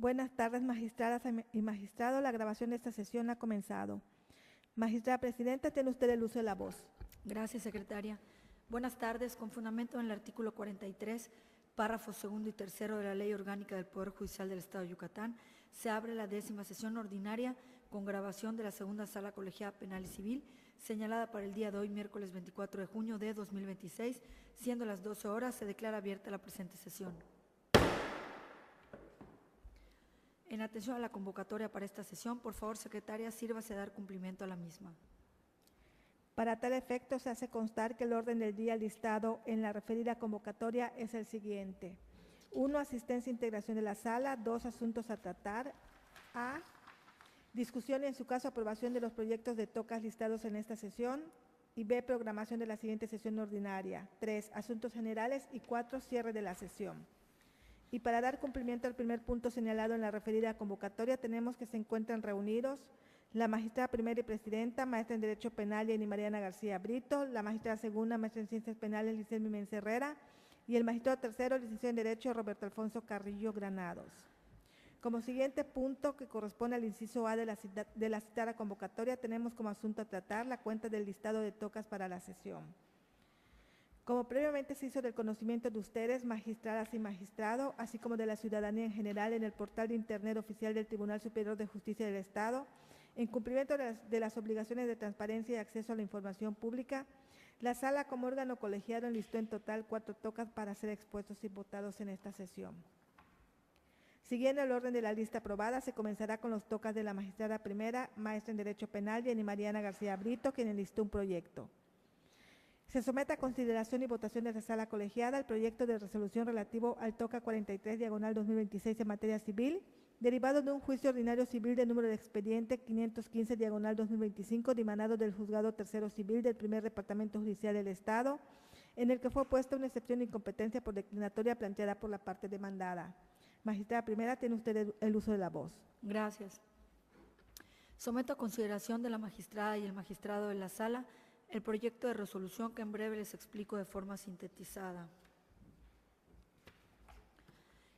Buenas tardes, magistradas y magistrados. La grabación de esta sesión ha comenzado. Magistrada Presidenta, tiene usted el uso de la voz. Gracias, secretaria. Buenas tardes. Con fundamento en el artículo 43, párrafos segundo y tercero de la Ley Orgánica del Poder Judicial del Estado de Yucatán, se abre la 10ª sesión ordinaria con grabación de la segunda Sala Colegiada Penal y Civil, señalada para el día de hoy, miércoles 24 de junio de 2026, siendo las 12 horas, se declara abierta la presente sesión. En atención a la convocatoria para esta sesión, por favor, secretaria, sírvase a dar cumplimiento a la misma. Para tal efecto, se hace constar que el orden del día listado en la referida convocatoria es el siguiente. 1. Asistencia e integración de la sala. 2. Asuntos a tratar. A. Discusión y, en su caso, aprobación de los proyectos de tocas listados en esta sesión. Y B. Programación de la siguiente sesión ordinaria. 3. Asuntos generales. Y 4. Cierre de la sesión. Y para dar cumplimiento al primer punto señalado en la referida convocatoria, tenemos que se encuentran reunidos la magistrada primera y presidenta, maestra en Derecho Penal, Jenny Mariana García Brito, la magistrada segunda, maestra en Ciencias Penales, Licencia Mimenz Herrera, y el magistrado tercero, licenciado en Derecho, Roberto Alfonso Carrillo Granados. Como siguiente punto, que corresponde al inciso A de la citada convocatoria, tenemos como asunto a tratar la cuenta del listado de tocas para la sesión. Como previamente se hizo del conocimiento de ustedes, magistradas y magistrado, así como de la ciudadanía en general, en el portal de Internet oficial del Tribunal Superior de Justicia del Estado, en cumplimiento de las obligaciones de transparencia y acceso a la información pública, la Sala como órgano colegiado enlistó en total 4 tocas para ser expuestos y votados en esta sesión. Siguiendo el orden de la lista aprobada, se comenzará con los tocas de la magistrada primera, maestra en Derecho Penal, Jenny Mariana García Brito, quien enlistó un proyecto. Se somete a consideración y votación de la sala colegiada el proyecto de resolución relativo al toca 43/2026 en materia civil, derivado de un juicio ordinario civil de número de expediente 515/2025, dimanado del Juzgado Tercero Civil del Primer Departamento Judicial del Estado, en el que fue puesta una excepción de incompetencia por declinatoria planteada por la parte demandada. Magistrada primera, tiene usted el uso de la voz. Gracias. Someto a consideración de la magistrada y el magistrado de la sala el proyecto de resolución que en breve les explico de forma sintetizada.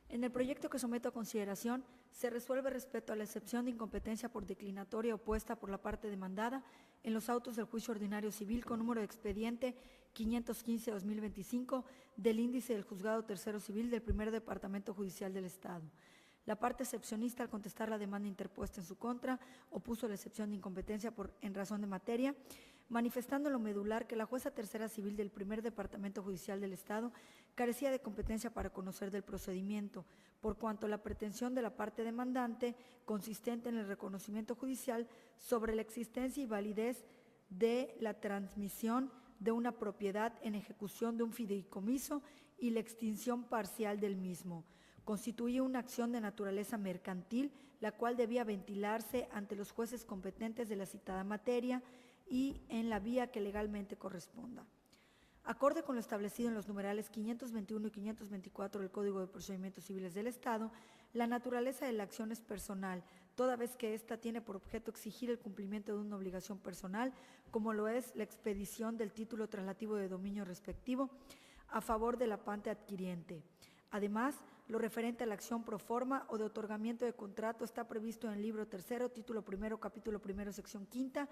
En el proyecto que someto a consideración se resuelve respecto a la excepción de incompetencia por declinatoria opuesta por la parte demandada en los autos del juicio ordinario civil con número de expediente 515/2025 del índice del Juzgado Tercero Civil del Primer Departamento Judicial del Estado. La parte excepcionista, al contestar la demanda interpuesta en su contra, opuso la excepción de incompetencia en razón de materia, manifestando en lo medular que la jueza tercera civil del Primer Departamento Judicial del Estado carecía de competencia para conocer del procedimiento, por cuanto la pretensión de la parte demandante, consistente en el reconocimiento judicial sobre la existencia y validez de la transmisión de una propiedad en ejecución de un fideicomiso y la extinción parcial del mismo, constituía una acción de naturaleza mercantil, la cual debía ventilarse ante los jueces competentes de la citada materia y en la vía que legalmente corresponda. Acorde con lo establecido en los numerales 521 y 524 del Código de Procedimientos Civiles del Estado, la naturaleza de la acción es personal, toda vez que ésta tiene por objeto exigir el cumplimiento de una obligación personal, como lo es la expedición del título traslativo de dominio respectivo a favor de la parte adquiriente. Además, lo referente a la acción pro forma o de otorgamiento de contrato está previsto en el libro tercero, título primero, capítulo primero, sección quinta,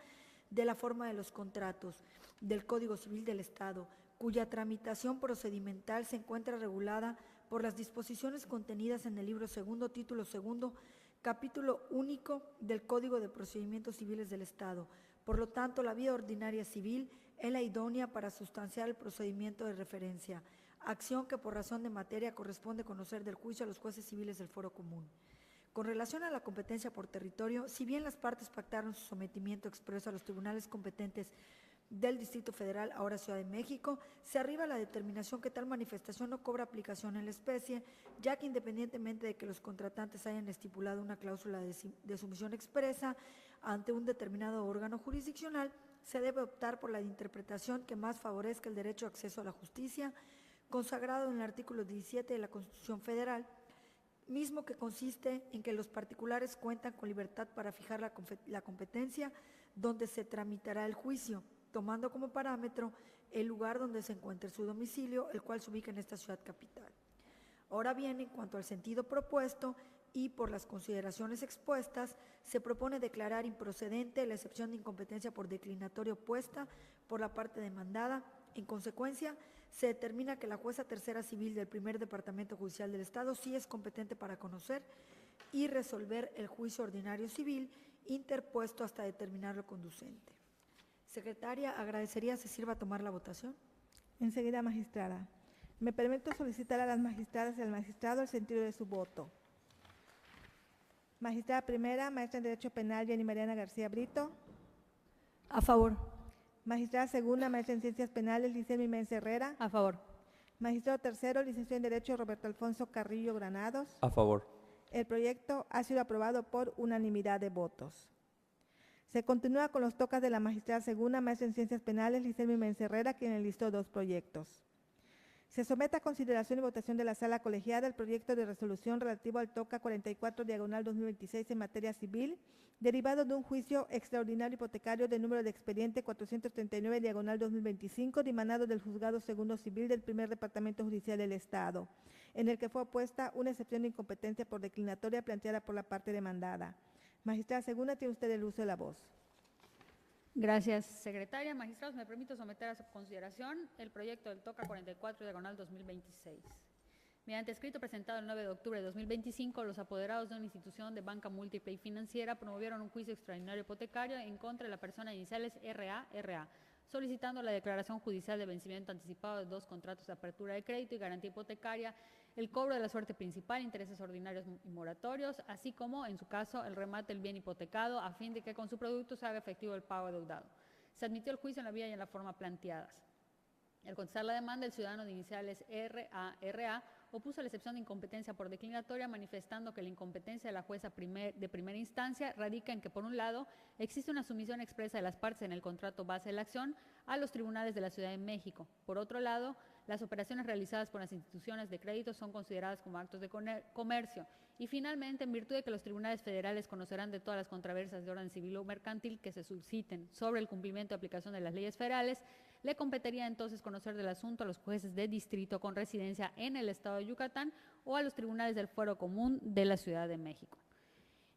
de la forma de los contratos del Código Civil del Estado, cuya tramitación procedimental se encuentra regulada por las disposiciones contenidas en el libro segundo, título segundo, capítulo único del Código de Procedimientos Civiles del Estado. Por lo tanto, la vía ordinaria civil es la idónea para sustanciar el procedimiento de referencia, acción que por razón de materia corresponde conocer del juicio a los jueces civiles del foro común. Con relación a la competencia por territorio, si bien las partes pactaron su sometimiento expreso a los tribunales competentes del Distrito Federal, ahora Ciudad de México, se arriba a la determinación que tal manifestación no cobra aplicación en la especie, ya que independientemente de que los contratantes hayan estipulado una cláusula de sumisión expresa ante un determinado órgano jurisdiccional, se debe optar por la interpretación que más favorezca el derecho a acceso a la justicia, consagrado en el artículo 17 de la Constitución Federal, mismo que consiste en que los particulares cuentan con libertad para fijar la competencia donde se tramitará el juicio, tomando como parámetro el lugar donde se encuentre su domicilio, el cual se ubica en esta ciudad capital. Ahora bien, en cuanto al sentido propuesto y por las consideraciones expuestas, se propone declarar improcedente la excepción de incompetencia por declinatoria opuesta por la parte demandada. En consecuencia, se determina que la jueza tercera civil del primer departamento judicial del Estado sí es competente para conocer y resolver el juicio ordinario civil interpuesto hasta determinar lo conducente. Secretaria, agradecería se sirva a tomar la votación. Enseguida, magistrada. Me permito solicitar a las magistradas y al magistrado el sentido de su voto. Magistrada primera, maestra en Derecho Penal, Jenny Mariana García Brito. A favor. Magistrada segunda, maestra en Ciencias Penales, Licelmi Méndez Herrera. A favor. Magistrado tercero, licenciado en Derecho, Roberto Alfonso Carrillo Granados. A favor. El proyecto ha sido aprobado por unanimidad de votos. Se continúa con los tocas de la magistrada segunda, maestra en Ciencias Penales, Licelmi Méndez Herrera, quien enlistó 2 proyectos. Se somete a consideración y votación de la sala colegiada el proyecto de resolución relativo al TOCA 44/2026 en materia civil, derivado de un juicio extraordinario hipotecario de número de expediente 439/2025, dimanado del Juzgado Segundo Civil del Primer Departamento Judicial del Estado, en el que fue opuesta una excepción de incompetencia por declinatoria planteada por la parte demandada. Magistrada segunda, tiene usted el uso de la voz. Gracias, secretaria. Magistrados, me permito someter a su consideración el proyecto del TOCA 44/2026. Mediante escrito presentado el 9 de octubre de 2025, los apoderados de una institución de banca múltiple y financiera promovieron un juicio extraordinario hipotecario en contra de la persona de iniciales RA, solicitando la declaración judicial de vencimiento anticipado de 2 contratos de apertura de crédito y garantía hipotecaria, el cobro de la suerte principal, intereses ordinarios y moratorios, así como, en su caso, el remate del bien hipotecado, a fin de que con su producto se haga efectivo el pago adeudado. Se admitió el juicio en la vía y en la forma planteadas. Al contestar la demanda, el ciudadano de iniciales RA opuso la excepción de incompetencia por declinatoria, manifestando que la incompetencia de la jueza de primera instancia radica en que, por un lado, existe una sumisión expresa de las partes en el contrato base de la acción a los tribunales de la Ciudad de México. Por otro lado, las operaciones realizadas por las instituciones de crédito son consideradas como actos de comercio. Y finalmente, en virtud de que los tribunales federales conocerán de todas las controversias de orden civil o mercantil que se susciten sobre el cumplimiento y aplicación de las leyes federales, le competiría entonces conocer del asunto a los jueces de distrito con residencia en el Estado de Yucatán o a los tribunales del Fuero Común de la Ciudad de México.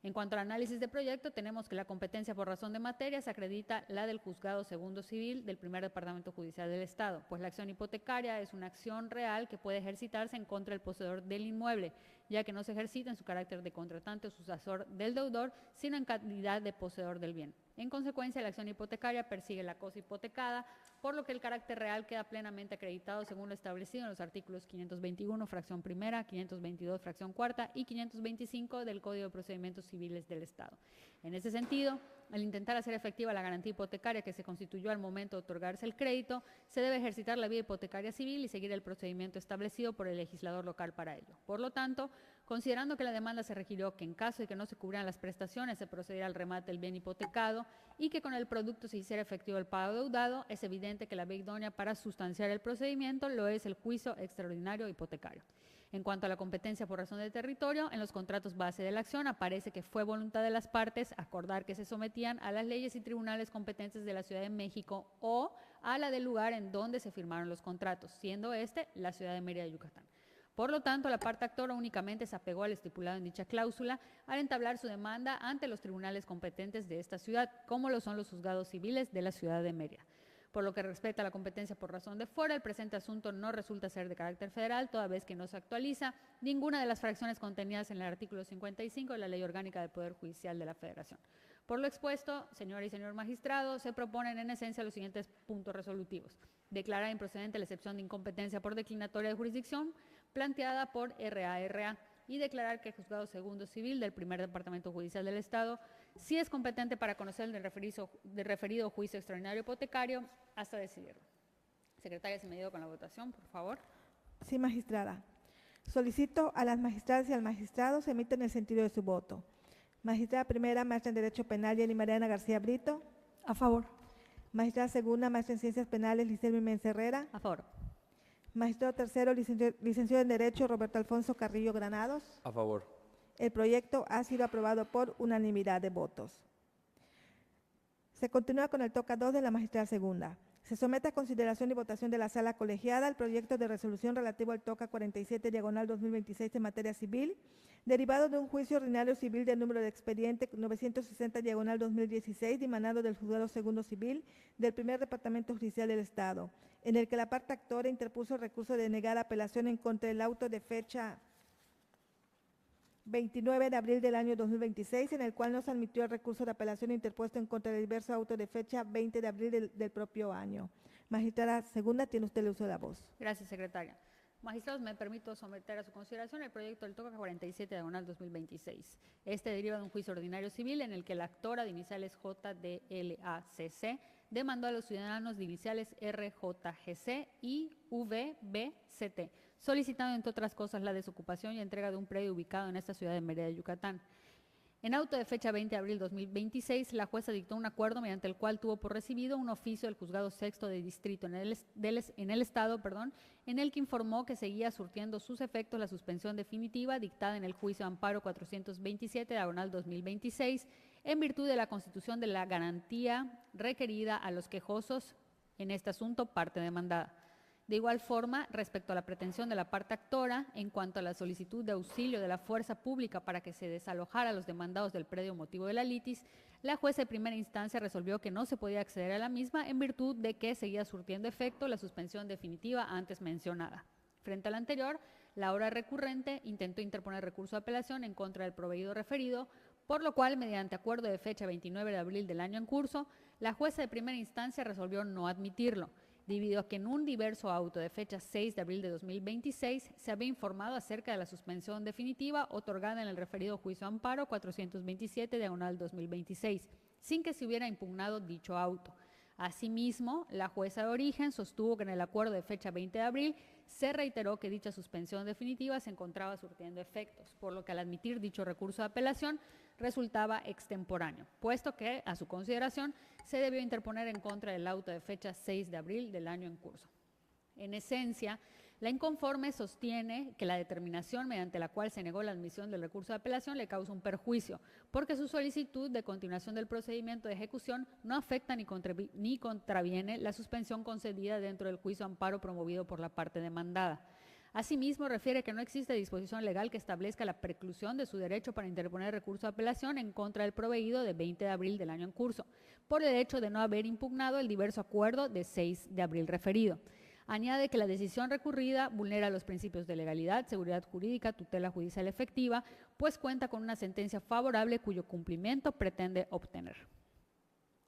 En cuanto al análisis de proyecto, tenemos que la competencia por razón de materia se acredita la del Juzgado Segundo Civil del Primer Departamento Judicial del Estado, pues la acción hipotecaria es una acción real que puede ejercitarse en contra del poseedor del inmueble, ya que no se ejercita en su carácter de contratante o sucesor del deudor, sino en calidad de poseedor del bien. En consecuencia, la acción hipotecaria persigue la cosa hipotecada, por lo que el carácter real queda plenamente acreditado según lo establecido en los artículos 521, fracción primera, 522, fracción cuarta y 525 del Código de Procedimientos Civiles del Estado. En ese sentido, al intentar hacer efectiva la garantía hipotecaria que se constituyó al momento de otorgarse el crédito, se debe ejercitar la vía hipotecaria civil y seguir el procedimiento establecido por el legislador local para ello. Por lo tanto, considerando que la demanda se requirió que en caso de que no se cubrieran las prestaciones se procediera al remate del bien hipotecado y que con el producto se hiciera efectivo el pago deudado, es evidente que la vía idónea para sustanciar el procedimiento lo es el juicio extraordinario hipotecario. En cuanto a la competencia por razón de territorio, en los contratos base de la acción aparece que fue voluntad de las partes acordar que se sometían a las leyes y tribunales competentes de la Ciudad de México o a la del lugar en donde se firmaron los contratos, siendo la Ciudad de Mérida, Yucatán. Por lo tanto, la parte actora únicamente se apegó al estipulado en dicha cláusula al entablar su demanda ante los tribunales competentes de esta ciudad, como lo son los juzgados civiles de la Ciudad de Mérida. Por lo que respecta a la competencia por razón de fuera, el presente asunto no resulta ser de carácter federal, toda vez que no se actualiza ninguna de las fracciones contenidas en el artículo 55 de la Ley Orgánica del Poder Judicial de la Federación. Por lo expuesto, señora y señor magistrado, se proponen en esencia los siguientes puntos resolutivos. Declarar improcedente la excepción de incompetencia por declinatoria de jurisdicción planteada por RA y declarar que el Juzgado Segundo Civil del Primer Departamento Judicial del Estado sí es competente para conocer del referido juicio extraordinario hipotecario hasta decidirlo. Secretaria, si me ayuda con la votación, por favor. Sí, magistrada. Solicito a las magistradas y al magistrado se emiten el sentido de su voto. Magistrada primera, maestra en Derecho Penal, Jenny Mariana García Brito. A favor. Magistrada segunda, maestra en Ciencias Penales, Licelmi Méndez Herrera. A favor. Magistrado tercero, licenciado en Derecho, Roberto Alfonso Carrillo Granados. A favor. El proyecto ha sido aprobado por unanimidad de votos. Se continúa con el toca 2 de la magistrada segunda. Se somete a consideración y votación de la sala colegiada el proyecto de resolución relativo al TOCA 47/2026 en materia civil, derivado de un juicio ordinario civil del número de expediente 960/2016, dimanado del Juzgado Segundo Civil del Primer Departamento Judicial del Estado, en el que la parte actora interpuso recurso de negar apelación en contra del auto de fecha 29 de abril del año 2026, en el cual no se admitió el recurso de apelación interpuesto en contra del diverso auto de fecha 20 de abril del propio año. Magistrada segunda, tiene usted el uso de la voz. Gracias, secretaria. Magistrados, me permito someter a su consideración el proyecto del TOCA 47/2026. Este deriva de un juicio ordinario civil en el que la actora de iniciales JDLACC demandó a los ciudadanos de iniciales RJGC y VBCT, solicitando, entre otras cosas, la desocupación y entrega de un predio ubicado en esta ciudad de Mérida, Yucatán. En auto de fecha 20 de abril de 2026, la jueza dictó un acuerdo mediante el cual tuvo por recibido un oficio del Juzgado Sexto de Distrito en el Estado, en el que informó que seguía surtiendo sus efectos la suspensión definitiva dictada en el juicio Amparo 427/2026, en virtud de la constitución de la garantía requerida a los quejosos en este asunto, parte demandada. De igual forma, respecto a la pretensión de la parte actora, en cuanto a la solicitud de auxilio de la fuerza pública para que se desalojara a los demandados del predio motivo de la litis, la jueza de primera instancia resolvió que no se podía acceder a la misma en virtud de que seguía surtiendo efecto la suspensión definitiva antes mencionada. Frente al anterior, la hora recurrente intentó interponer recurso de apelación en contra del proveído referido, por lo cual, mediante acuerdo de fecha 29 de abril del año en curso, la jueza de primera instancia resolvió no admitirlo, debido a que en un diverso auto de fecha 6 de abril de 2026 se había informado acerca de la suspensión definitiva otorgada en el referido juicio Amparo 427/2026, sin que se hubiera impugnado dicho auto. Asimismo, la jueza de origen sostuvo que en el acuerdo de fecha 20 de abril se reiteró que dicha suspensión definitiva se encontraba surtiendo efectos, por lo que al admitir dicho recurso de apelación resultaba extemporáneo, puesto que, a su consideración, se debió interponer en contra del auto de fecha 6 de abril del año en curso. En esencia, la inconforme sostiene que la determinación mediante la cual se negó la admisión del recurso de apelación le causa un perjuicio, porque su solicitud de continuación del procedimiento de ejecución no afecta ni contraviene la suspensión concedida dentro del juicio amparo promovido por la parte demandada. Asimismo, refiere que no existe disposición legal que establezca la preclusión de su derecho para interponer recurso de apelación en contra del proveído de 20 de abril del año en curso, por el hecho de no haber impugnado el diverso acuerdo de 6 de abril referido. Añade que la decisión recurrida vulnera los principios de legalidad, seguridad jurídica, tutela judicial efectiva, pues cuenta con una sentencia favorable cuyo cumplimiento pretende obtener.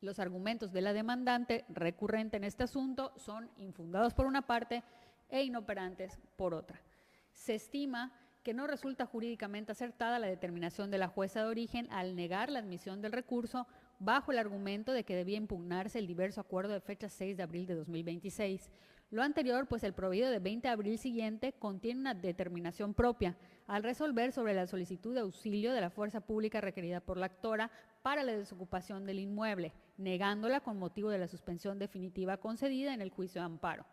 Los argumentos de la demandante recurrente en este asunto son infundados por una parte e inoperantes por otra. Se estima que no resulta jurídicamente acertada la determinación de la jueza de origen al negar la admisión del recurso bajo el argumento de que debía impugnarse el diverso acuerdo de fecha 6 de abril de 2026. Lo anterior, pues el proveído de 20 de abril siguiente contiene una determinación propia al resolver sobre la solicitud de auxilio de la fuerza pública requerida por la actora para la desocupación del inmueble, negándola con motivo de la suspensión definitiva concedida en el juicio de amparo.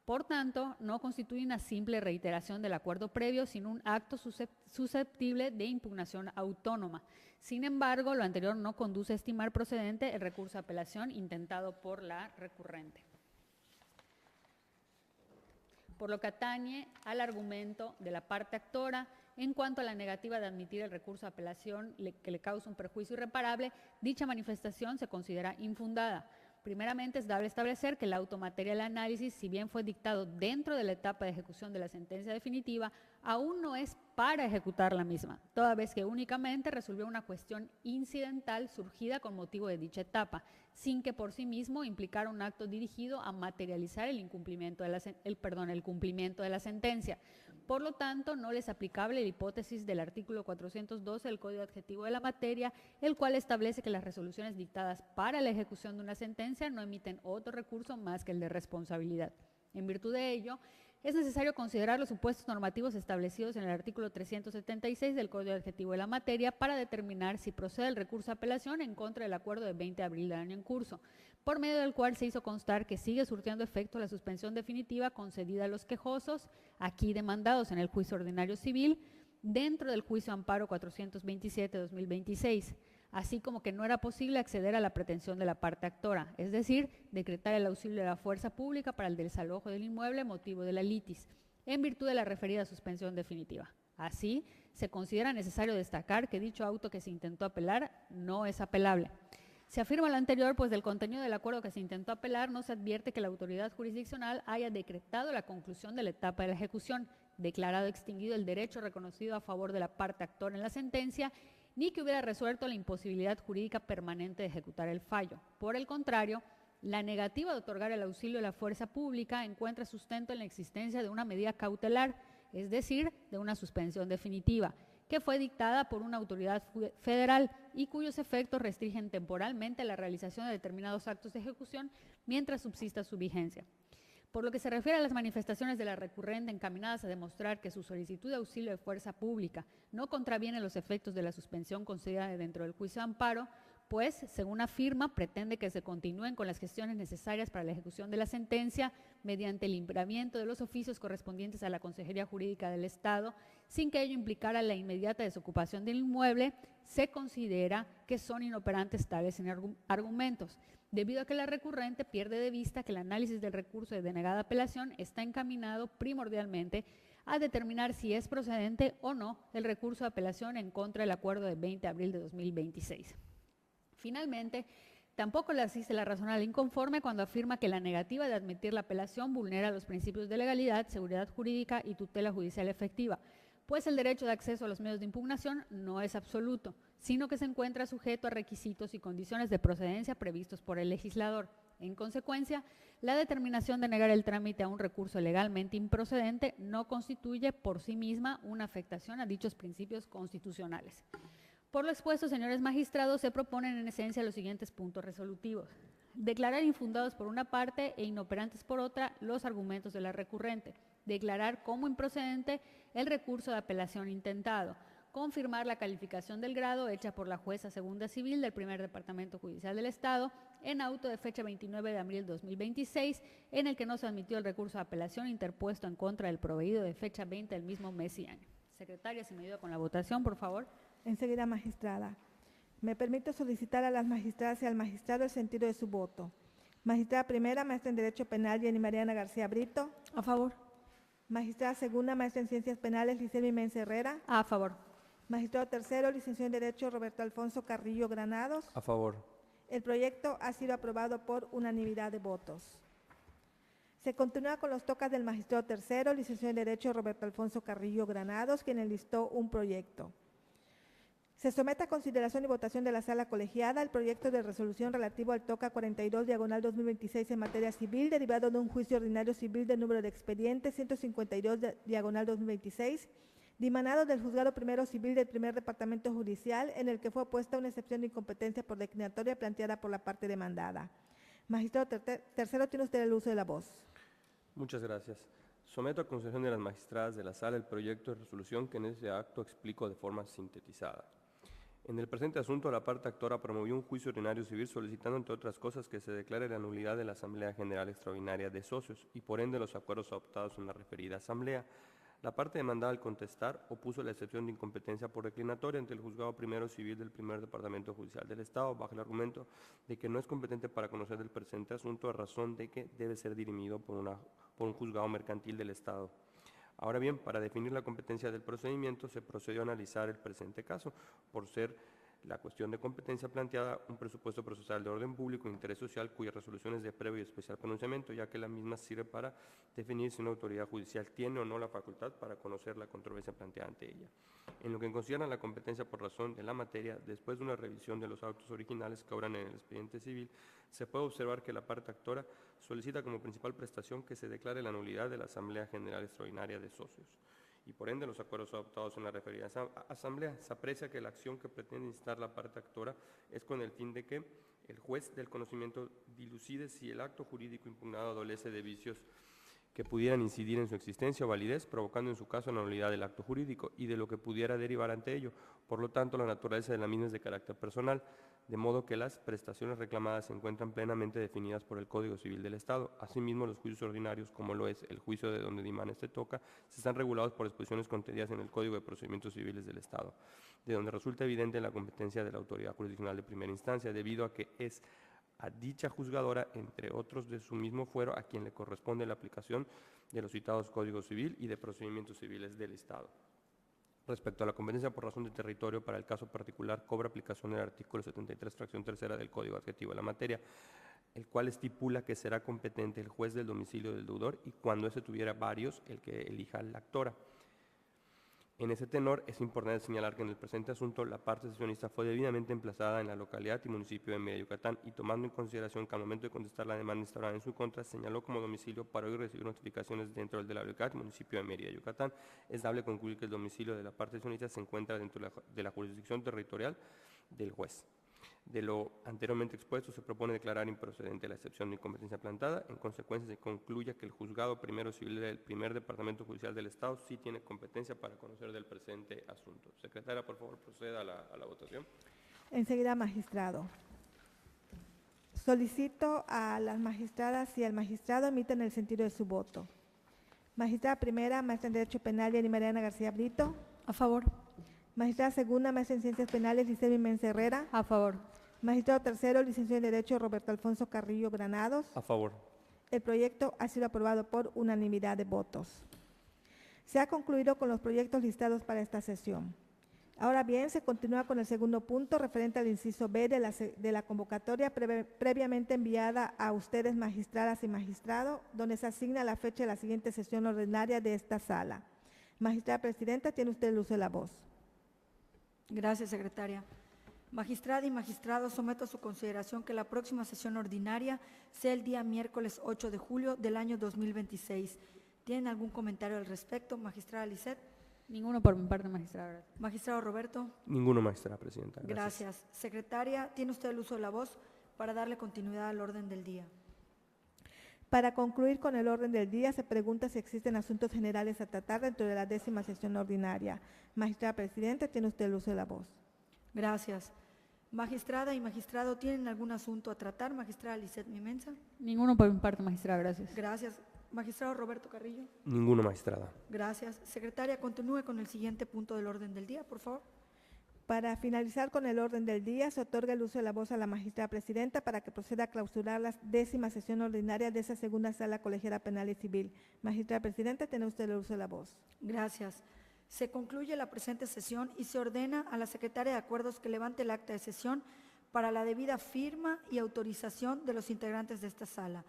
Por tanto, no constituye una simple reiteración del acuerdo previo, sino un acto susceptible de impugnación autónoma. Sin embargo, lo anterior no conduce a estimar procedente el recurso de apelación intentado por la recurrente. Por lo que atañe al argumento de la parte actora, en cuanto a la negativa de admitir el recurso de apelación que le causa un perjuicio irreparable, dicha manifestación se considera infundada. Primeramente, es dable establecer que el auto material de análisis, si bien fue dictado dentro de la etapa de ejecución de la sentencia definitiva, aún no es para ejecutar la misma, toda vez que únicamente resolvió una cuestión incidental surgida con motivo de dicha etapa, sin que por sí mismo implicara un acto dirigido a materializar el cumplimiento de la sentencia. Por lo tanto, no le es aplicable la hipótesis del artículo 412 del Código Adjetivo de la Materia, el cual establece que las resoluciones dictadas para la ejecución de una sentencia no emiten otro recurso más que el de responsabilidad. En virtud de ello, es necesario considerar los supuestos normativos establecidos en el artículo 376 del Código Adjetivo de la Materia para determinar si procede el recurso de apelación en contra del acuerdo de 20 de abril del año en curso, por medio del cual se hizo constar que sigue surtiendo efecto la suspensión definitiva concedida a los quejosos, aquí demandados en el juicio ordinario civil, dentro del juicio amparo 427-2026. así como que no era posible acceder a la pretensión de la parte actora, es decir, decretar el auxilio de la fuerza pública para el desalojo del inmueble motivo de la litis, en virtud de la referida suspensión definitiva. Así, se considera necesario destacar que dicho auto que se intentó apelar no es apelable. Se afirma lo anterior, pues del contenido del acuerdo que se intentó apelar no se advierte que la autoridad jurisdiccional haya decretado la conclusión de la etapa de la ejecución, declarado extinguido el derecho reconocido a favor de la parte actora en la sentencia, ni que hubiera resuelto la imposibilidad jurídica permanente de ejecutar el fallo. Por el contrario, la negativa de otorgar el auxilio de la fuerza pública encuentra sustento en la existencia de una medida cautelar, es decir, de una suspensión definitiva, que fue dictada por una autoridad federal y cuyos efectos restringen temporalmente la realización de determinados actos de ejecución mientras subsista su vigencia. Por lo que se refiere a las manifestaciones de la recurrente encaminadas a demostrar que su solicitud de auxilio de fuerza pública no contraviene los efectos de la suspensión concedida dentro del juicio de amparo, pues, según afirma, pretende que se continúen con las gestiones necesarias para la ejecución de la sentencia mediante el libramiento de los oficios correspondientes a la Consejería Jurídica del Estado, sin que ello implicara la inmediata desocupación del inmueble, se considera que son inoperantes tales argumentos, debido a que la recurrente pierde de vista que el análisis del recurso de denegada apelación está encaminado primordialmente a determinar si es procedente o no el recurso de apelación en contra del acuerdo de 20 de abril de 2026. Finalmente, tampoco le asiste la razón al inconforme cuando afirma que la negativa de admitir la apelación vulnera los principios de legalidad, seguridad jurídica y tutela judicial efectiva, pues el derecho de acceso a los medios de impugnación no es absoluto, sino que se encuentra sujeto a requisitos y condiciones de procedencia previstos por el legislador. En consecuencia, la determinación de negar el trámite a un recurso legalmente improcedente no constituye por sí misma una afectación a dichos principios constitucionales. Por lo expuesto, señores magistrados, se proponen en esencia los siguientes puntos resolutivos. Declarar infundados por una parte e inoperantes por otra los argumentos de la recurrente. Declarar como improcedente el recurso de apelación intentado. Confirmar la calificación del grado hecha por la jueza segunda civil del primer Departamento Judicial del Estado en auto de fecha 29 de abril de 2026, en el que no se admitió el recurso de apelación interpuesto en contra del proveído de fecha 20 del mismo mes y año. Secretaria, si me ayuda con la votación, por favor. Enseguida, magistrada. Me permito solicitar a las magistradas y al magistrado el sentido de su voto. Magistrada primera, maestra en Derecho Penal, Jenny Mariana García Brito. A favor. Magistrada segunda, maestra en Ciencias Penales, Licelmi Menz Herrera. A favor. Magistrado tercero, licenciado en Derecho, Roberto Alfonso Carrillo Granados. A favor. El proyecto ha sido aprobado por unanimidad de votos. Se continúa con los tocas del magistrado tercero, licenciado en Derecho, Roberto Alfonso Carrillo Granados, quien enlistó un proyecto. Se somete a consideración y votación de la sala colegiada el proyecto de resolución relativo al TOCA 42/2026 en materia civil, derivado de un juicio ordinario civil del número de expediente 152/2026, dimanado del Juzgado Primero Civil del Primer Departamento Judicial, en el que fue puesta una excepción de incompetencia por declinatoria planteada por la parte demandada. Magistrado tercero, tiene usted el uso de la voz. Muchas gracias. Someto a consideración de las magistradas de la sala el proyecto de resolución que en ese acto explico de forma sintetizada. En el presente asunto, la parte actora promovió un juicio ordinario civil solicitando, entre otras cosas, que se declare la nulidad de la Asamblea General Extraordinaria de Socios y, por ende, los acuerdos adoptados en la referida asamblea. La parte demandada, al contestar, opuso la excepción de incompetencia por declinatoria ante el Juzgado Primero Civil del Primer Departamento Judicial del Estado, bajo el argumento de que no es competente para conocer del presente asunto a razón de que debe ser dirimido por un juzgado mercantil del Estado. Ahora bien, para definir la competencia del procedimiento, se procedió a analizar el presente caso, por ser la cuestión de competencia planteada un presupuesto procesal de orden público e interés social cuya resolución es de previo y especial pronunciamiento, ya que la misma sirve para definir si una autoridad judicial tiene o no la facultad para conocer la controversia planteada ante ella. En lo que concierne a la competencia por razón de la materia, después de una revisión de los autos originales que obran en el expediente civil, se puede observar que la parte actora solicita como principal prestación que se declare la nulidad de la Asamblea General Extraordinaria de Socios y por ende los acuerdos adoptados en la referida asamblea. Se aprecia que la acción que pretende instar la parte actora es con el fin de que el juez del conocimiento dilucide si el acto jurídico impugnado adolece de vicios que pudieran incidir en su existencia o validez, provocando en su caso la nulidad del acto jurídico y de lo que pudiera derivar ante ello. Por lo tanto, la naturaleza de la misma es de carácter personal. de modo que las prestaciones reclamadas se encuentran plenamente definidas por el Código Civil del Estado. Asimismo, los juicios ordinarios, como lo es el juicio de donde dimane este toca, se están regulados por disposiciones contenidas en el Código de Procedimientos Civiles del Estado, de donde resulta evidente la competencia de la autoridad jurisdiccional de primera instancia, debido a que es a dicha juzgadora, entre otros de su mismo fuero, a quien le corresponde la aplicación de los citados Códigos Civil y de Procedimientos Civiles del Estado. Respecto a la competencia por razón de territorio, para el caso particular cobra aplicación el artículo 73, fracción tercera del Código Adjetivo de la materia, el cual estipula que será competente el juez del domicilio del deudor y cuando ese tuviera varios, el que elija la actora. En ese tenor, es importante señalar que en el presente asunto la parte sesionista fue debidamente emplazada en la localidad y municipio de Mérida, Yucatán, y tomando en consideración que al momento de contestar la demanda instaurada en su contra, señaló como domicilio para hoy recibir notificaciones dentro del de la localidad y municipio de Mérida, Yucatán, es dable concluir que el domicilio de la parte sesionista se encuentra dentro de la jurisdicción territorial del juez. De lo anteriormente expuesto, se propone declarar improcedente la excepción de incompetencia plantada. En consecuencia, se concluye que el juzgado primero civil del primer departamento judicial del Estado sí tiene competencia para conocer del presente asunto. Secretaria, por favor, proceda a la votación. Enseguida, magistrado. Solicito a las magistradas y al magistrado emiten el sentido de su voto. Magistrada primera, maestra en Derecho Penal, Jenny Mariana García Brito. A favor. Magistrada segunda, maestra en Ciencias Penales, Licelia Mensa Herrera. A favor. Magistrado tercero, licenciado en Derecho, Roberto Alfonso Carrillo Granados. A favor. El proyecto ha sido aprobado por unanimidad de votos. Se ha concluido con los proyectos listados para esta sesión. Ahora bien, se continúa con el segundo punto referente al inciso B de la convocatoria previamente enviada a ustedes, magistradas y magistrado, donde se asigna la fecha de la siguiente sesión ordinaria de esta sala. Magistrada presidenta, tiene usted el uso de la voz. Gracias, secretaria. Magistrada y magistrado, someto a su consideración que la próxima sesión ordinaria sea el día miércoles 8 de julio del año 2026. ¿Tienen algún comentario al respecto? Magistrada Lisset. Ninguno por mi parte, magistrada. Magistrado Roberto. Ninguno, magistrada presidenta. Gracias. Secretaria, tiene usted el uso de la voz para darle continuidad al orden del día. Para concluir con el orden del día, se pregunta si existen asuntos generales a tratar dentro de la 10ª sesión ordinaria. Magistrada presidenta, tiene usted el uso de la voz. Gracias. Magistrada y magistrado, ¿tienen algún asunto a tratar? Magistrada Lisset Mimensa. Ninguno por mi parte, magistrada. Gracias. Gracias. Magistrado Roberto Carrillo. Ninguno, magistrada. Gracias. Secretaria, continúe con el siguiente punto del orden del día, por favor. Para finalizar con el orden del día, se otorga el uso de la voz a la magistrada presidenta para que proceda a clausurar la 10ª sesión ordinaria de esa segunda sala colegiada penal y civil. Magistrada presidenta, tiene usted el uso de la voz. Gracias. Se concluye la presente sesión y se ordena a la secretaria de Acuerdos que levante el acta de sesión para la debida firma y autorización de los integrantes de esta sala.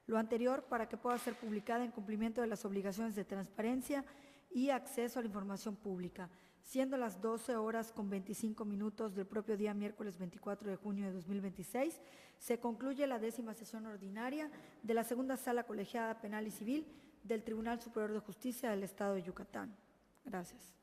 Lo anterior para que pueda ser publicada en cumplimiento de las obligaciones de transparencia y acceso a la información pública, siendo las 12:25 del propio día miércoles 24 de junio de 2026, se concluye la 10ª sesión ordinaria de la segunda sala colegiada penal y civil del Tribunal Superior de Justicia del Estado de Yucatán. Gracias.